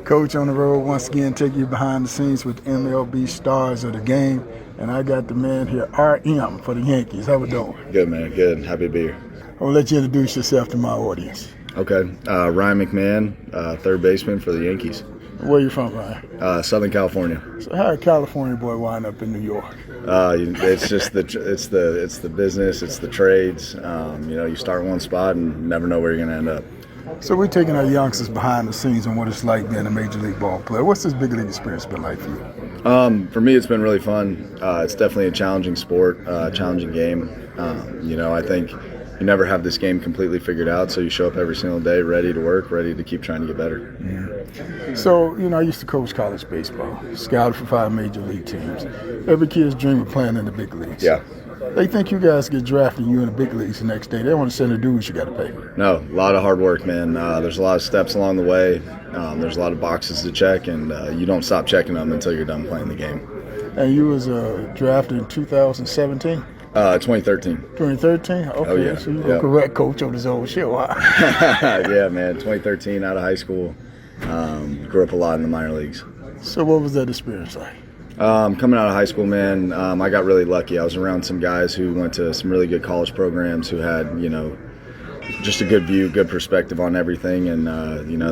Coach on the road once again, take you behind the scenes with MLB stars of the game. And I got the man here, RM for the Yankees. How we doing? Good, man. Good. Happy to be here. I'll let you introduce yourself to my audience. Okay. Ryan McMahon, third baseman for the Yankees. Where you from, Ryan? Southern California. So how did a California boy wind up in New York? It's just the business, it's the trades. You start one spot and never know where you're going to end up. So we're taking our youngsters behind the scenes on what it's like being a major league ball player. What's this big league experience been like for you? For me, it's been really fun. It's definitely a challenging sport, challenging game. I think you never have this game completely figured out, so you show up every single day ready to work, ready to keep trying to get better. Yeah. So, I used to coach college baseball, scouted for 5 major league teams. Every kid's dream of playing in the big leagues. Yeah. They think you guys get drafted, you in the big leagues the next day. They want to send the dues you got to pay. No, a lot of hard work, man. There's a lot of steps along the way. There's a lot of boxes to check, and you don't stop checking them until you're done playing the game. And you was drafted in 2017? 2013. 2013? Okay, oh, yeah. So you're a correct coach on his own show. Huh? Yeah, man. 2013, out of high school. Grew up a lot in the minor leagues. So what was that experience like? Coming out of high school, man, I got really lucky. I was around some guys who went to some really good college programs who had, just a good view, good perspective on everything. And,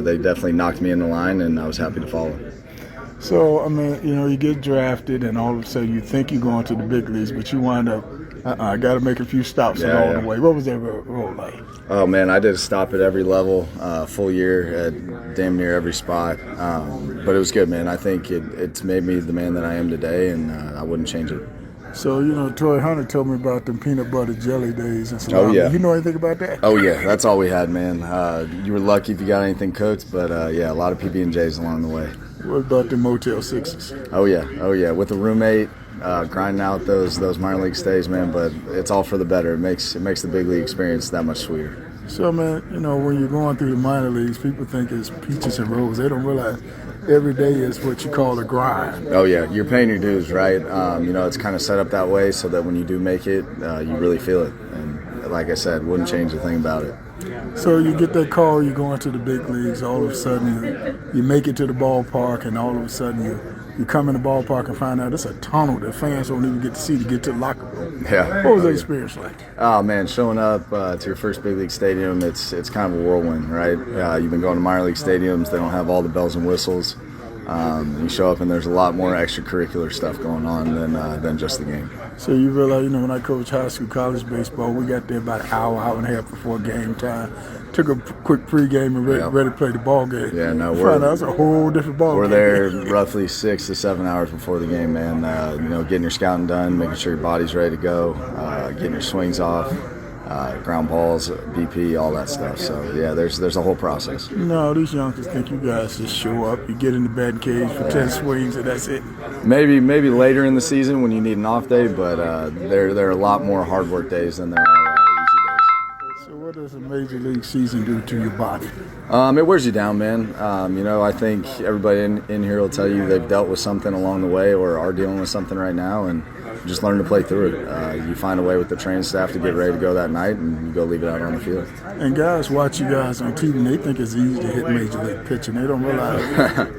they definitely knocked me in the line, and I was happy to follow. So, you get drafted, and all of a sudden you think you're going to the big leagues, but you wind up, I got to make a few stops along the way. What was that role like? Oh, man, I did a stop at every level, full year at damn near every spot. But it was good, man. I think it's made me the man that I am today, and I wouldn't change it. So, Troy Hunter told me about them peanut butter jelly days and salami. Oh, yeah. You know anything about that? Oh, yeah. That's all we had, man. You were lucky if you got anything cooked, but, a lot of PB&Js along the way. What about the Motel 6s? Oh, yeah. With a roommate, grinding out those minor league stays, man, but it's all for the better. It makes the big league experience that much sweeter. So, man, when you're going through the minor leagues, people think it's peaches and roses. They don't realize every day is what you call a grind. Oh, yeah. You're paying your dues, right? It's kind of set up that way so that when you do make it, you really feel it. And like I said, wouldn't change a thing about it. So you get that call, you're going to the big leagues, all of a sudden you make it to the ballpark, and all of a sudden you come in the ballpark and find out it's a tunnel that fans don't even get to see to get to the locker room. Yeah. What was that experience like? Oh, man, showing up to your first big league stadium, it's kind of a whirlwind, right? You've been going to minor league stadiums, they don't have all the bells and whistles. You show up and there's a lot more extracurricular stuff going on than just the game. So you realize, when I coached high school, college baseball, we got there about an hour and a half before game time. Took a quick pregame and ready to play the ball game. Yeah, no, that's a whole different ball game. We're there roughly 6 to 7 hours before the game, man. Getting your scouting done, making sure your body's ready to go, getting your swings off. Ground balls, BP, all that stuff. So yeah, there's a whole process. No, these youngsters think you guys just show up, you get in the batting cage for 10 swings, and that's it. Maybe later in the season when you need an off day, but there are a lot more hard work days than there are easy days. So what does a major league season do to your body? It wears you down, man. I think everybody in here will tell you they've dealt with something along the way or are dealing with something right now, and just learn to play through it. You find a way with the training staff to get ready to go that night, and you go leave it out on the field. And guys watch you guys on TV, and they think it's easy to hit major league pitching. They don't realize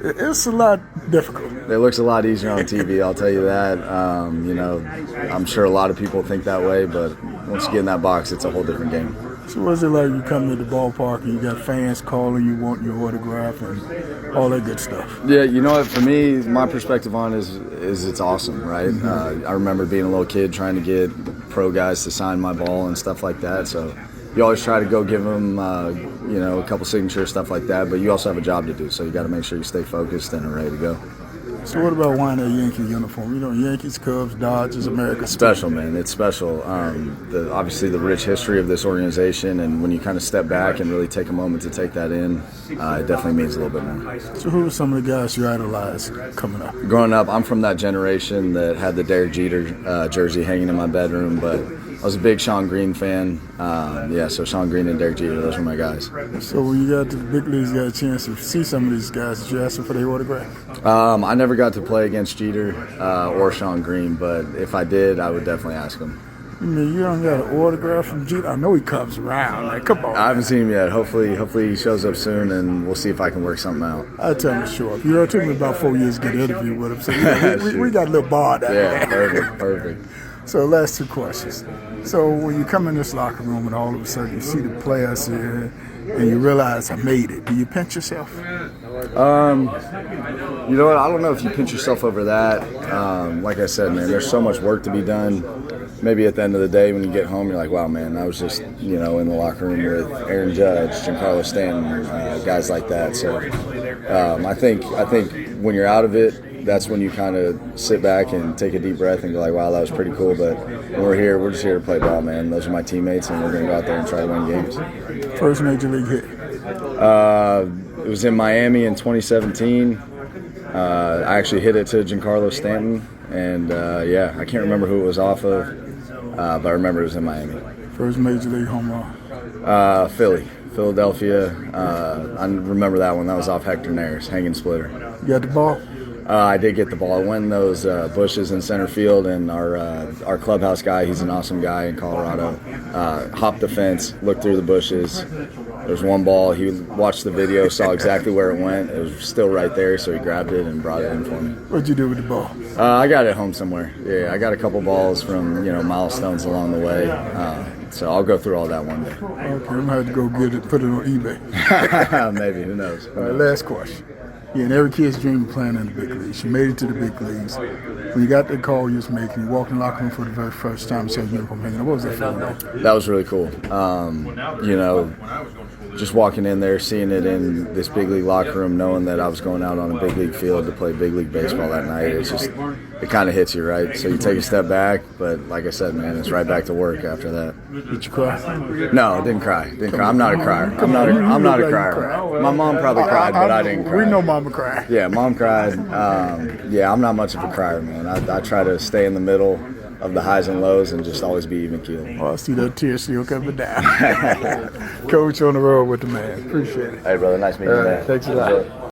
it's a lot difficult. It looks a lot easier on TV, I'll tell you that. I'm sure a lot of people think that way, but once you get in that box, it's a whole different game. So what's it like you come to the ballpark and you got fans calling you, want your autograph and all that good stuff? Yeah, for me, my perspective on it is it's awesome, right? I remember being a little kid trying to get pro guys to sign my ball and stuff like that. So you always try to go give them, a couple signatures, stuff like that. But you also have a job to do, so you got to make sure you stay focused and are ready to go. So what about wearing a Yankee uniform? Yankees, Cubs, Dodgers, America. Special, man. It's special. Obviously, the rich history of this organization, and when you kind of step back and really take a moment to take that in, it definitely means a little bit more. So who are some of the guys you idolized coming up? Growing up, I'm from that generation that had the Derek Jeter jersey hanging in my bedroom, but I was a big Sean Green fan. So Sean Green and Derek Jeter, those were my guys. So when you got to the big leagues, you got a chance to see some of these guys. Did you ask them for their autograph? I never got to play against Jeter or Sean Green, but if I did, I would definitely ask them. I mean, you don't got an autograph from Jeter? I know he comes around. Like, come on. I haven't seen him yet. Hopefully he shows up soon, and we'll see if I can work something out. I tell him to show up. You know, it took me about 4 years to get an interview with him. So we got a little bar down Yeah, there. perfect. So last two questions. So when you come in this locker room and all of a sudden you see the players here and you realize I made it, do you pinch yourself? You know what? I don't know if you pinch yourself over that. Like I said, man, there's so much work to be done. Maybe at the end of the day when you get home, you're like, wow, man, I was just, in the locker room with Aaron Judge, Giancarlo Stanton, guys like that. So I think when you're out of it, that's when you kind of sit back and take a deep breath and go like, wow, that was pretty cool. But when we're here, we're just here to play ball, man. Those are my teammates, and we're going to go out there and try to win games. First major league hit? It was in Miami in 2017. I actually hit it to Giancarlo Stanton, and I can't remember who it was off of, but I remember it was in Miami. First major league home run? Philadelphia. I remember that one. That was off Hector Neris, hanging splitter. You got the ball? I did get the ball. I went in those bushes in center field, and our clubhouse guy, he's an awesome guy in Colorado, hopped the fence, looked through the bushes. There's one ball. He watched the video, saw exactly where it went. It was still right there, so he grabbed it and brought it in for me. What'd you do with the ball? I got it home somewhere. Yeah, I got a couple balls from milestones along the way. So I'll go through all that one day. Okay, I'm going to have to go get it, put it on eBay. Maybe, who knows? All right, last question. Yeah, and every kid's dream of playing in the big leagues. You made it to the big leagues. When you got the call you was making, you walked in the locker room for the very first time, said uniform hanging. What was that feeling like? That was really cool. Just walking in there, seeing it in this big league locker room, knowing that I was going out on a big league field to play big league baseball that night, it kind of hits you, right? So you take a step back, but like I said, man, it's right back to work after that. Did you cry? No, I didn't cry. I'm not a crier. I'm not a crier. My mom probably cried, but I didn't cry. We know Mama cried. Yeah, Mom cried. I'm not much of a crier, man. I try to stay in the middle of the highs and lows and just always be even keeled. Oh, I see that tear still coming down. Coach on the road with the man. Appreciate it. Hey, brother, nice meeting you, man. Thanks a lot.